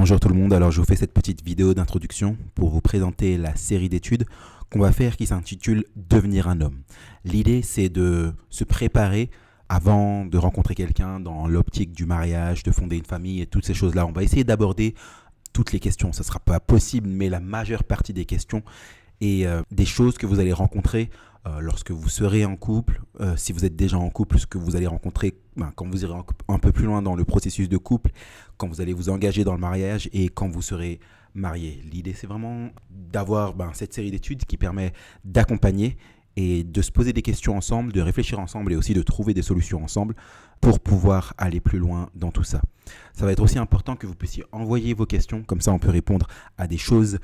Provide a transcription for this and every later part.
Bonjour tout le monde, alors je vous fais cette petite vidéo d'introduction pour vous présenter la série d'études qu'on va faire qui s'intitule Devenir un homme. L'idée c'est de se préparer avant de rencontrer quelqu'un dans l'optique du mariage, de fonder une famille et toutes ces choses-là. On va essayer d'aborder toutes les questions, ça ne sera pas possible, mais la majeure partie des questions et des choses que vous allez rencontrer lorsque vous serez en couple, si vous êtes déjà en couple, ce que vous allez rencontrer quand vous irez un peu plus loin dans le processus de couple, quand vous allez vous engager dans le mariage et quand vous serez marié. L'idée, c'est vraiment d'avoir cette série d'études qui permet d'accompagner et de se poser des questions ensemble, de réfléchir ensemble et aussi de trouver des solutions ensemble pour pouvoir aller plus loin dans tout ça. Ça va être aussi important que vous puissiez envoyer vos questions, comme ça on peut répondre à des choses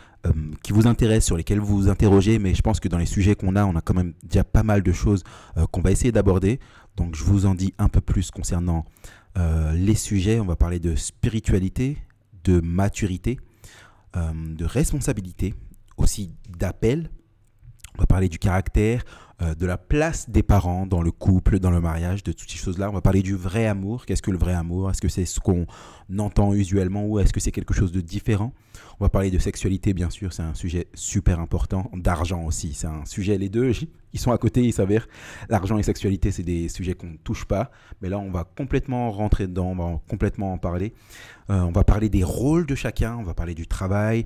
qui vous intéressent, sur lesquelles vous vous interrogez, mais je pense que dans les sujets qu'on a, on a quand même déjà pas mal de choses qu'on va essayer d'aborder. Donc je vous en dis un peu plus concernant les sujets. On va parler de spiritualité, de maturité, de responsabilité, aussi d'appel. On va parler du caractère, de la place des parents dans le couple, dans le mariage, de toutes ces choses-là. On va parler du vrai amour. Qu'est-ce que le vrai amour? Est-ce que c'est ce qu'on entend usuellement ou est-ce que c'est quelque chose de différent? On va parler de sexualité, bien sûr. C'est un sujet super important. D'argent aussi. C'est un sujet, les deux, ils sont à côté, il s'avère. L'argent et sexualité, c'est des sujets qu'on ne touche pas. Mais là, on va complètement rentrer dedans. On va complètement en parler. On va parler des rôles de chacun. On va parler du travail.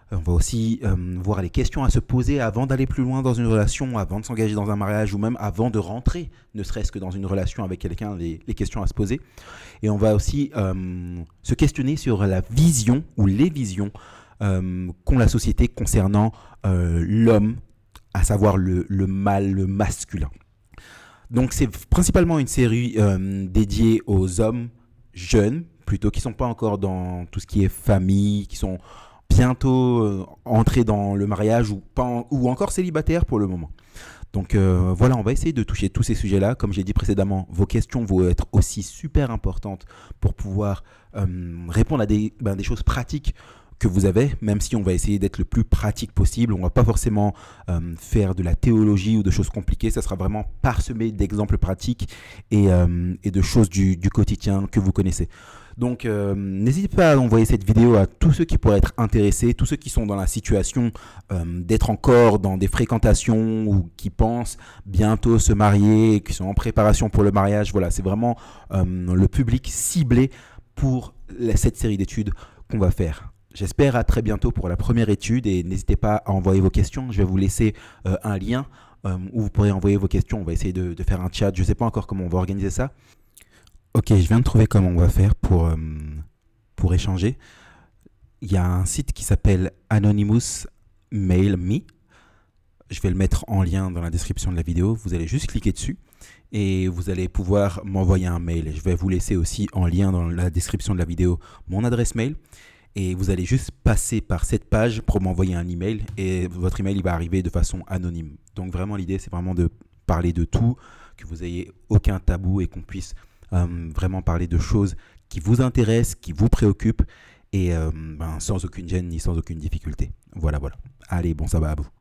On va aussi voir les questions à se poser avant d'aller plus loin dans une relation, avant de s'engager dans un mariage ou même avant de rentrer, ne serait-ce que dans une relation avec quelqu'un, les questions à se poser. Et on va aussi se questionner sur la vision ou les visions qu'ont la société concernant l'homme, à savoir le mâle, le masculin. Donc c'est principalement une série dédiée aux hommes jeunes, plutôt qui ne sont pas encore dans tout ce qui est famille, qui sont bientôt entrer dans le mariage ou encore célibataire pour le moment. Donc voilà, on va essayer de toucher tous ces sujets-là. Comme j'ai dit précédemment, vos questions vont être aussi super importantes pour pouvoir répondre à des choses pratiques que vous avez, même si on va essayer d'être le plus pratique possible. On ne va pas forcément faire de la théologie ou de choses compliquées. Ça sera vraiment parsemé d'exemples pratiques et de choses du quotidien que vous connaissez. Donc, n'hésitez pas à envoyer cette vidéo à tous ceux qui pourraient être intéressés, tous ceux qui sont dans la situation d'être encore dans des fréquentations ou qui pensent bientôt se marier, qui sont en préparation pour le mariage. Voilà, c'est vraiment le public ciblé pour cette série d'études qu'on va faire. J'espère à très bientôt pour la première étude et n'hésitez pas à envoyer vos questions. Je vais vous laisser un lien où vous pourrez envoyer vos questions. On va essayer de faire un chat. Je ne sais pas encore comment on va organiser ça. Ok, je viens de trouver comment on va faire pour échanger. Il y a un site qui s'appelle Anonymous Mail Me. Je vais le mettre en lien dans la description de la vidéo. Vous allez juste cliquer dessus et vous allez pouvoir m'envoyer un mail. Je vais vous laisser aussi en lien dans la description de la vidéo mon adresse mail. Et vous allez juste passer par cette page pour m'envoyer un email. Et votre email, il va arriver de façon anonyme. Donc vraiment, l'idée, c'est vraiment de parler de tout, que vous n'ayez aucun tabou et qu'on puisse vraiment parler de choses qui vous intéressent, qui vous préoccupent et sans aucune gêne ni sans aucune difficulté. Voilà. Allez, bon sabbat à vous.